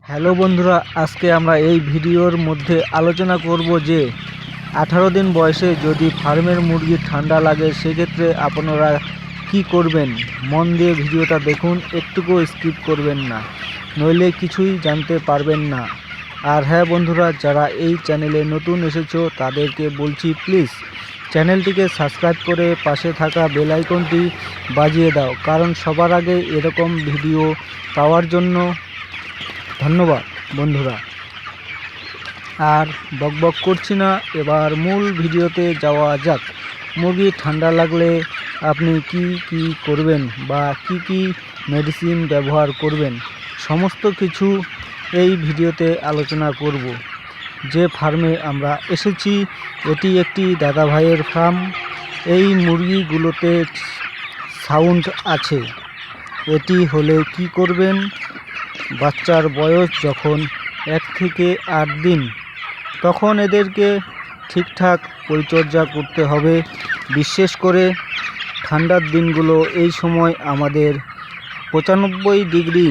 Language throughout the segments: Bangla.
হ্যালো বন্ধুরা, আজকে আমরা এই ভিডিওর মধ্যে আলোচনা করব যে 18 দিন বয়সে যদি ফার্মের মুরগির ঠান্ডা লাগে সেক্ষেত্রে আপনারা কি করবেন। মন দিয়ে ভিডিওটা দেখুন, একটুকু স্কিপ করবেন না, নইলে কিছুই জানতে পারবেন না। আর হ্যাঁ বন্ধুরা, যারা এই চ্যানেলে নতুন এসেছো তাদেরকে বলছি প্লিজ চ্যানেলটিকে সাবস্ক্রাইব করে পাশে থাকা বেল আইকনটি বাজিয়ে দাও, কারণ সবার আগে এরকম ভিডিও পাওয়ার জন্য। ধন্যবাদ বন্ধুরা। আর বকবক করছি না, এবার মূল ভিডিওতে যাওয়া যাক। মুরগি ঠান্ডা লাগলে আপনি কি কি করবেন বা কি মেডিসিন ব্যবহার করবেন, সমস্ত কিছু এই ভিডিওতে আলোচনা করব। যে ফার্মে আমরা এসেছি এটি একটি দাদা ভাইয়ের ফার্ম। এই মুরগিগুলোতে সাউন্ড আছে। এটি হলে কি করবেন, বাচ্চার বয়স যখন 1 থেকে 8 দিন, তখন এদেরকে ঠিকঠাক পরিচর্যা করতে হবে। বিশেষ করে ঠান্ডার দিনগুলো, এই সময় আমাদের 95 ডিগ্রি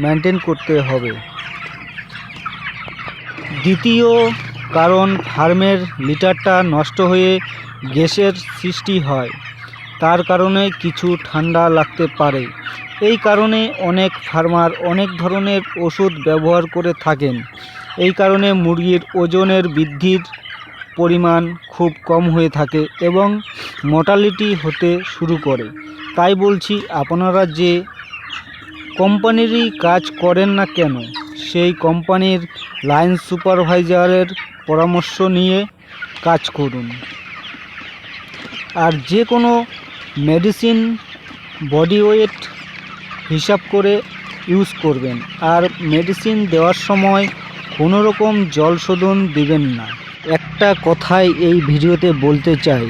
মেনটেন করতে হবে। দ্বিতীয় কারণ, ফার্মের লিটারটা নষ্ট হয়ে গ্যাসের সৃষ্টি হয়, তার কারণে কিছু ঠান্ডা লাগতে পারে। এই কারণে অনেক ফার্মার অনেক ধরনের ওষুধ ব্যবহার করে থাকেন। এই কারণে মুরগির ওজনের বৃদ্ধির পরিমাণ খুব কম হয়ে থাকে এবং মর্টালিটি হতে শুরু করে। তাই বলছি, আপনারা যে কোম্পানিরই কাজ করেন না কেন, সেই কোম্পানির লাইন সুপারভাইজারের পরামর্শ নিয়ে কাজ করুন। আর যে কোনো মেডিসিন বডি ওয়েট হিসাব করে ইউজ করবেন। আর মেডিসিন দেওয়ার সময় কোনো রকম জল শোধন দিবেন না। একটা কথাই এই ভিডিওতে বলতে চাই,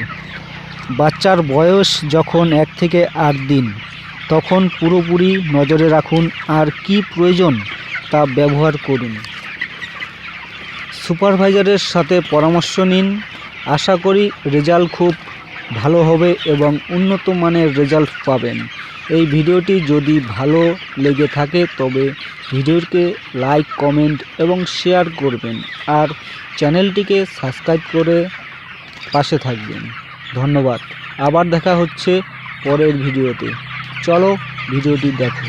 বাচ্চার বয়স যখন 1 থেকে 8 দিন, তখন পুরোপুরি নজরে রাখুন আর কি প্রয়োজন তা ব্যবহার করুন। সুপারভাইজারের সাথে পরামর্শ নিন। আশা করি রেজাল্ট খুব ভালো হবে এবং উন্নত মানের রেজাল্ট পাবেন। এই ভিডিওটি যদি ভালো লেগে থাকে তবে ভিডিওকে লাইক, কমেন্ট এবং শেয়ার করবেন। আর চ্যানেলটিকে সাবস্ক্রাইব করে পাশে থাকবেন। ধন্যবাদ। আবার দেখা হচ্ছে পরের ভিডিওতে। চলো ভিডিওটি দেখো।